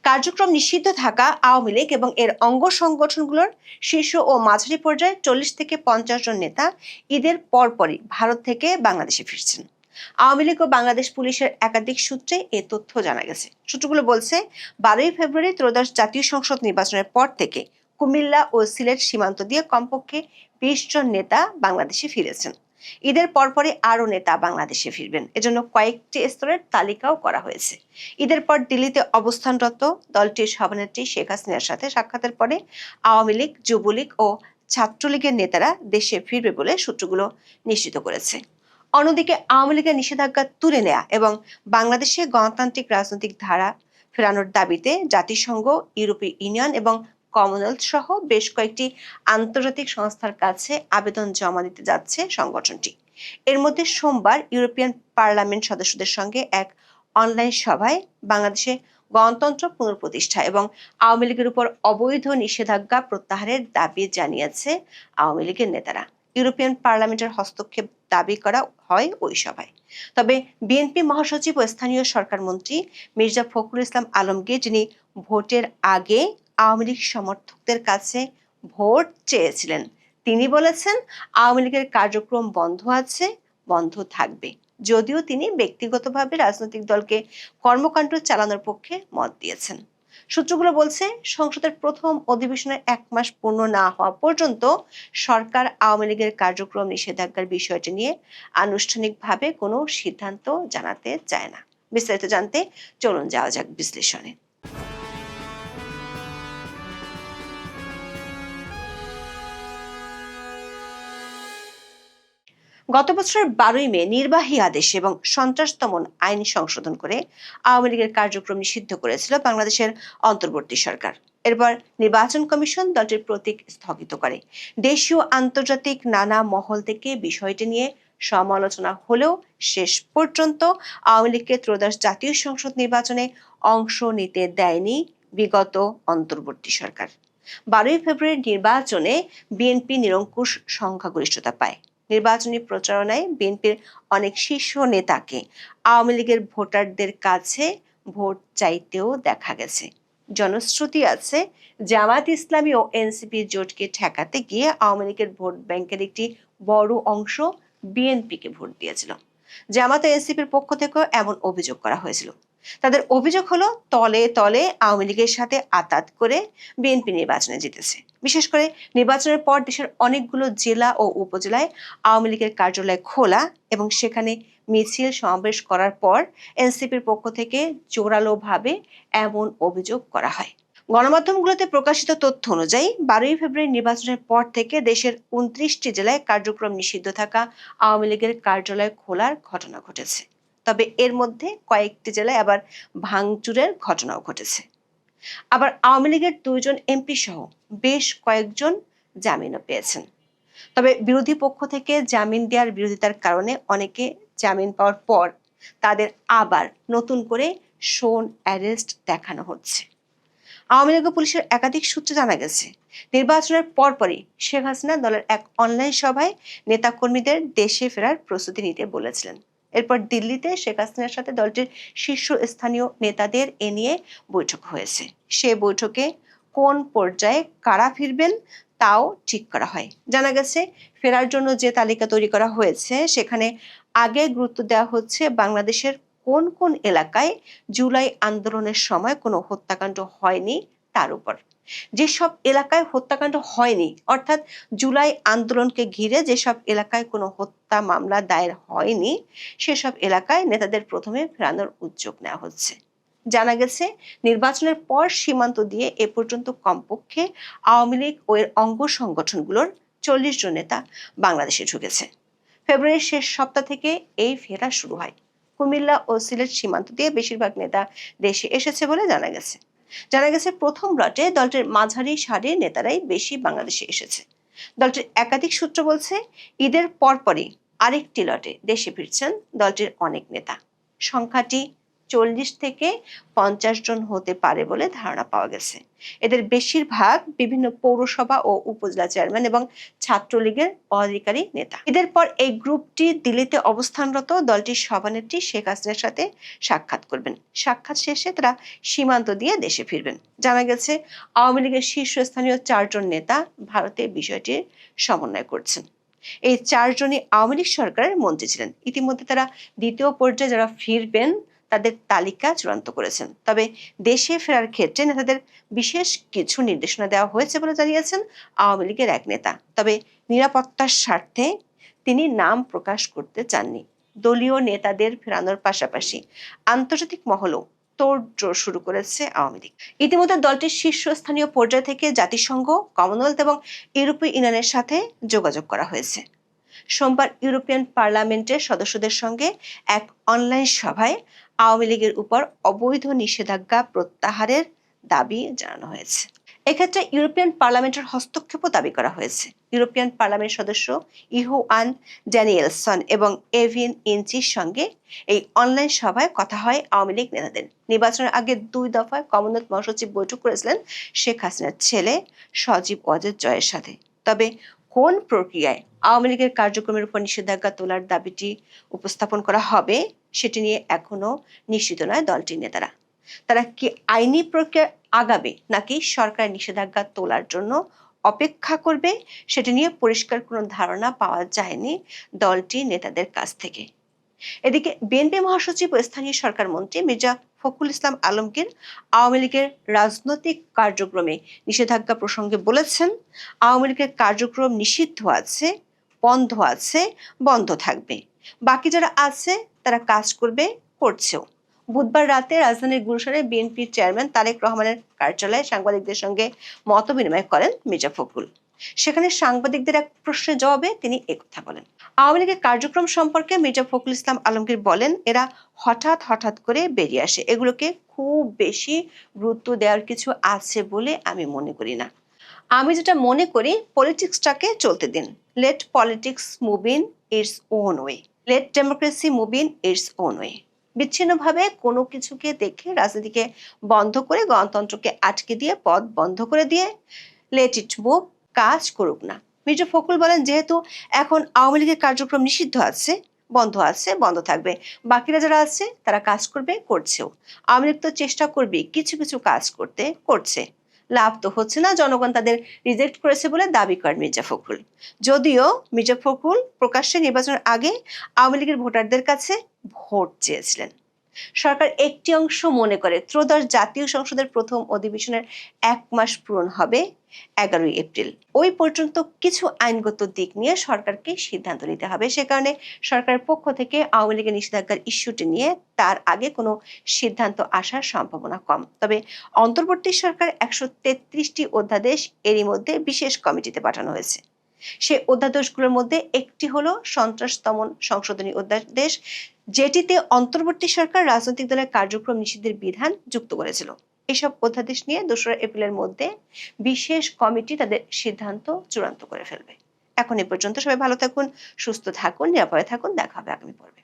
কার্যক্রম নিষিদ্ধ থাকা আওয়ামী লীগ এবং এর অঙ্গ সংগঠনগুলোর শীর্ষ ও মাঝারি পর্যায়ে 40 থেকে 50 জন নেতা ঈদের পরপরই ভারত থেকে বাংলাদেশে ফিরছেন। আওয়ামী লীগ ও বাংলাদেশ পুলিশের একাধিক সূত্রে এ তথ্য জানা গেছে। সূত্রগুলো বলছে 12 ফেব্রুয়ারি ত্রয়োদশ জাতীয় সংসদ নির্বাচনের পর থেকে কুমিল্লা ও সিলেট সীমান্ত দিয়ে কমপক্ষে 20 জন নেতা বাংলাদেশে ফিরেছেন। ঈদের পরপরই আরও নেতা বাংলাদেশে ফিরবেন, এজন্য কয়েকটি স্তরের তালিকাও করা হয়েছে। ঈদের পর দিল্লিতে অবস্থানরত দলটির সভানেত্রী শেখ হাসিনার সাথে সাক্ষাতের পরে আওয়ামী লীগ, যুবলীগ ও ছাত্রলীগের নেতারা দেশে ফিরবে বলে সূত্রগুলো নিশ্চিত করেছে। অন্যদিকে আওয়ামী লীগের নিষেধাজ্ঞা তুলে নেয়া এবং বাংলাদেশে গণতান্ত্রিক রাজনৈতিক ধারা ফেরানোর দাবিতে জাতিসংঘ, ইউরোপীয় ইউনিয়ন এবং কমনওয়েলথ সহ বেশ কয়েকটি আন্তর্জাতিক সংস্থার কাছে আবেদন জমা দিতে যাচ্ছে সংগঠনটি। এর মধ্যে সোমবার ইউরোপিয়ান পার্লামেন্ট সদস্যদের সঙ্গে এক অনলাইন সভায় বাংলাদেশে গণতন্ত্র পুনঃপ্রতিষ্ঠা এবং আওয়ামী লীগের উপর অবৈধ নিষেধাজ্ঞা প্রত্যাহারের দাবি জানিয়েছে আওয়ামী লীগের নেতারা। ইউরোপিয়ান পার্লামেন্টের হস্তক্ষেপ দাবি করা হয় ওই সভায়। তবে বিএনপি মহাসচিব ও স্থানীয় সরকার মন্ত্রী মির্জা ফখরুল ইসলাম আলমগীর, যিনি ভোটের আগে আওয়ামী লীগ সমর্থকদের কাছে ভোট চেয়েছিলেন, তিনি বলেছেন আওয়ামী লীগের কার্যক্রম বন্ধ আছে, বন্ধ থাকবে, যদিও তিনি ব্যক্তিগতভাবে রাজনৈতিক দলকে কর্মকাণ্ড চালানোর পক্ষে মত দিয়েছেন। সূত্রগুলো বলছে সংসদের প্রথম অধিবেশনের 1 মাস পূর্ণ না হওয়া পর্যন্ত সরকার আওয়ামী লীগের কার্যক্রম নিষেধাজ্ঞার বিষয়টি নিয়ে আনুষ্ঠানিকভাবে কোনো সিদ্ধান্ত জানাতে চায় না। বিস্তারিত জানতে চলুন যাওয়া যাক বিশ্লেষণে। গত বছরের 12ই মে নির্বাহী আদেশ এবং সন্ত্রাস দমন আইন সংশোধন করে আওয়ামী লীগের কার্যক্রম নিষিদ্ধ করেছিল বাংলাদেশের অন্তর্বর্তী সরকার। এরপর নির্বাচন কমিশন দলটির প্রতীক স্থগিত করে। দেশীয় আন্তর্জাতিক নানা মহল থেকে বিষয়টি নিয়ে সমালোচনা হলেও শেষ পর্যন্ত আওয়ামী লীগকে ত্রয়োদশ জাতীয় সংসদ নির্বাচনে অংশ নিতে দেয়নি বিগত অন্তর্বর্তী সরকার। 12ই ফেব্রুয়ারি নির্বাচনে বিএনপি নিরঙ্কুশ সংখ্যাগরিষ্ঠতা পায়। নির্বাচনী প্রচারণায় বিএনপির অনেক শীর্ষ নেতাকে আওয়ামী লীগের ভোটারদের কাছে ভোট চাইতেও দেখা গেছে। জনশ্রুতি আছে জামায়াত ইসলামী ও এনসিপি জোটকে ঠেকাতে গিয়ে আওয়ামী লীগের ভোট ব্যাংকের একটি বড় অংশ বিএনপিকে ভোট দিয়েছিল। জামায়াত ও এনসিপির পক্ষ থেকেও এমন অভিযোগ করা হয়েছিল। তাদের অভিযোগ হলো তলে তলে আওয়ামী লীগের সাথে আতাত করে বিএনপি নির্বাচনে জিতেছে। বিশেষ করে নির্বাচনের পর দেশের অনেকগুলো জেলা ও উপজেলায় আওয়ামী লীগের কার্যালয় খোলা এবং সেখানে মিছিল সমাবেশ করার পর এনসিপির পক্ষ থেকে জোরালোভাবে এমন অভিযোগ করা হয়। গণমাধ্যমগুলোতে প্রকাশিত তথ্য অনুযায়ী 12ই ফেব্রুয়ারি নির্বাচনের পর থেকে দেশের 29টি জেলায় কার্যক্রম নিষিদ্ধ থাকা আওয়ামী লীগের কার্যালয় খোলার ঘটনা ঘটেছে। তবে এর মধ্যে কয়েকটি জেলায় আবার ভাঙচুরের ঘটনাও ঘটেছে। আবার আওয়ামী লীগের 2 জন এমপি সহ বেশ কয়েকজন জামিনও পেয়েছেন। তবে বিরোধী পক্ষ থেকে জামিন দেওয়ার বিরোধিতার কারণে অনেকে জামিন পাওয়ার পর তাদের আবার নতুন করে শোন অ্যারেস্ট দেখানো হচ্ছে। আওয়ামী লীগ ও পুলিশের একাধিক সূত্রে জানা গেছে, নির্বাচনের পরপরই শেখ হাসিনা দলের এক অনলাইন সভায় নেতাকর্মীদের দেশে ফেরার প্রস্তুতি নিতে বলেছিলেন। এরপর দিল্লিতে শেখ হাসিনার সাথে দলটির শীর্ষস্থানীয় নেতাদের এ নিয়ে বৈঠক হয়েছে। সে বৈঠকে কোন পর্যায়ে কারা ফিরবেন তাও ঠিক করা হয়। জানা গেছে, ফেরার জন্য যে তালিকা তৈরি করা হয়েছে সেখানে আগে গুরুত্ব দেওয়া হচ্ছে বাংলাদেশের কোন কোন এলাকায় জুলাই আন্দোলনের সময় কোনো হত্যাকাণ্ড হয়নি তার উপর। যেসব এলাকায় হত্যাকাণ্ড হয়নি, অর্থাৎ জুলাই আন্দোলনকে ঘিরে যেসব এলাকায় কোনো হত্যা মামলা দায়ের হয়নি, সেসব এলাকায় নেতাদের প্রথমে ফেরানোর উদ্যোগ নেওয়া হচ্ছে। জানা গেছে, নির্বাচনের পর সীমান্ত দিয়ে এ পর্যন্ত কমপক্ষে আওয়ামী লীগ ও এর অঙ্গ সংগঠনগুলোর 40 জন নেতা বাংলাদেশে ঢুকেছে। ফেব্রুয়ারির শেষ সপ্তাহ থেকে এই ফেরা শুরু হয়। কুমিল্লা ও সিলেট সীমান্ত দিয়ে বেশিরভাগ নেতা দেশে এসেছে বলে জানা গেছে। প্রথম লটে দলটির মাঝারি সারির নেতারাই বেশি বাংলাদেশে এসেছে। দলটির একাধিক সূত্র বলছে, ঈদের পরপরই আরেকটি লটে দেশে ফিরছেন দলটির অনেক নেতা। সংখ্যাটি 40 থেকে 50 জন হতে পারে বলে ধারণা পাওয়া গেছে। এদের বেশিরভাগ বিভিন্ন পৌরসভা ও উপজেলা চেয়ারম্যান এবং ছাত্রলীগের পদাধিকারী নেতা। এদের পর এই গ্রুপটি দিল্লিতে অবস্থানরত দলটির সভানেত্রী শেখ হাসিনার সাথে সাক্ষাৎ করবেন। সাক্ষাৎ শেষে তারা সীমান্ত দিয়ে দেশে ফিরবেন। জানা গেছে আওয়ামী লীগের শীর্ষস্থানীয় 4 জন নেতা ভারতে বিষয়টির সমন্বয় করছেন। এই 4 জনই আওয়ামী লীগ সরকারের মন্ত্রী ছিলেন। ইতিমধ্যে তারা দ্বিতীয় পর্যায়ে যারা ফিরবেন তাদের তালিকা চূড়ান্ত করেছেন। তবে দেশে ফেরার ক্ষেত্রে নেতাদের বিশেষ কিছু নির্দেশনা দেওয়া হয়েছে বলে জানিয়েছেন আওয়ামী লীগের এক নেতা। তবে নিরাপত্তার স্বার্থে তিনি নাম প্রকাশ করতে চাননি। দলীয় নেতাদের ফেরানোর পাশাপাশি আন্তর্জাতিক মহলেও তোড়জোড় শুরু করেছে আওয়ামী লীগ। ইতিমধ্যে দলটির শীর্ষস্থানীয় পর্যায় থেকে জাতিসংঘ, কমনওয়েলথ এবং ইউরোপীয় ইউনিয়নের সাথে যোগাযোগ করা হয়েছে। সোমবার ইউরোপিয়ান পার্লামেন্টের সদস্যদের সঙ্গে এক অনলাইন সভায় আওয়ামী লীগের উপর অবৈধ নিষেধাজ্ঞা প্রত্যাহারের দাবি জানানো হয়েছে। এক্ষেত্রে ইউরোপিয়ান পার্লামেন্টের হস্তক্ষেপও দাবি করা হয়েছে। ইউরোপিয়ান পার্লামেন্ট সদস্য ইহোয়ান ড্যানিয়েলসন এবং এভিন ইঞ্চির সঙ্গে এই অনলাইন সভায় কথা হয় আওয়ামী লীগ নেতাদের। নির্বাচনের আগে 2 দফায় কমনওয়েলথ মহাসচিব বৈঠক করেছিলেন শেখ হাসিনার ছেলে সজীব ওয়াজেদ জয়ের সাথে। তবে কোন প্রক্রিয়ায় আওয়ামী লীগের কার্যক্রমের উপর নিষেধাজ্ঞা তোলার দাবিটি উপস্থাপন করা হবে সেটি নিয়ে এখনো নিশ্চিত নয় দলটির নেতারা। তারা কি আইনি প্রক্রিয়া আগাবে নাকি সরকার নিষেধাজ্ঞা তোলার জন্য অপেক্ষা করবে সেটি নিয়ে পরিষ্কার কোনো ধারণা পাওয়া যায়নি দলটির নেতাদের কাছ থেকে। এদিকে বিএনপি মহাসচিব ও স্থানীয় সরকার মন্ত্রী মির্জা ফখরুল ইসলাম আলমগীর আওয়ামী লীগের রাজনৈতিক কার্যক্রমে নিষেধাজ্ঞা প্রসঙ্গে বলেছেন, আওয়ামী লীগের কার্যক্রম নিষিদ্ধ আছে, বন্ধ থাকবে। বাকি যারা আছে তারা কাজ করবে, করছেও। বুধবার রাতে রাজধানীর গুলশানে বিএনপির চেয়ারম্যান তারেক রহমানের কার্যালয়ে সাংবাদিকদের সঙ্গে মতবিনিময় করেন মির্জা ফখরুল। সেখানে সাংবাদিকদের এক প্রশ্নের জবাবে তিনি একথা বলেন। আওয়ামী লীগের কার্যক্রম সম্পর্কে মির্জা ফখরুল ইসলাম আলমগীর বলেন, এরা হঠাৎ করে বেরিয়ে আসে। এগুলোকে খুব বেশি গুরুত্ব দেওয়ার কিছু আছে বলে আমি মনে করি না। আমি যেটা মনে করি, পলিটিক্সটাকে চলতে দিন। Let politics move in its own way, let democracy move in its own way. বিচ্ছিন্নভাবে কোনো কিছুকে দেখে রাজনীতিকে বন্ধ করে, গণতন্ত্রকে আটকে দিয়ে, পথ বন্ধ করে দিয়ে লেট ইট মুভ, কাজ করুক না। মির্জা ফখরুল বলেন, যেহেতু এখন আওয়ামী লীগের কার্যক্রম নিষিদ্ধ আছে, বন্ধ থাকবে। বাকিরা যারা আছে তারা কাজ করবে, করছেও। আওয়ামী লীগ তো চেষ্টা করবে কিছু কাজ করতে, করছে। লাভ তো হচ্ছে না, জনগণ তাদের রিজেক্ট করেছে বলে দাবি করেন মির্জা ফখরুল। যদিও মির্জা ফখরুল প্রকাশ্যে নির্বাচনের আগে আওয়ামী লীগের ভোটারদের কাছে ভোট চেয়েছিলেন। সরকার একটি অংশ মনে করে ত্রয়োদশ জাতীয় সংসদের প্রথম অধিবেশনের 1 মাস পূরণ হবে 11 এপ্রিল। ওই পর্যন্ত কিছু আইনগত দিক নিয়ে সরকারকে সিদ্ধান্ত নিতে হবে। সে কারণে সরকারের পক্ষ থেকে আওয়ামী লীগের নিষেধাজ্ঞার ইস্যুটি নিয়ে তার আগে কোনো সিদ্ধান্ত আসার সম্ভাবনা কম। তবে অন্তর্বর্তী সরকার 133টি অধ্যাদেশ এরই মধ্যে বিশেষ কমিটিতে পাঠানো হয়েছে। সেই অধ্যাদেশগুলোর মধ্যে একটি হলো সন্ত্রাস দমন সংশোধনী অধ্যাদেশ, যেটিতে অন্তর্বর্তী সরকার রাজনৈতিক দলের কার্যক্রম নিষিদ্ধের বিধান যুক্ত করেছিল। এসব অধ্যাদেশ নিয়ে 2 এপ্রিলের মধ্যে বিশেষ কমিটি তাদের সিদ্ধান্ত চূড়ান্ত করে ফেলবে। এখন এ পর্যন্ত। সবাই ভালো থাকুন, সুস্থ থাকুন, নিরাপদে থাকুন। দেখা হবে আগামী পর্বে।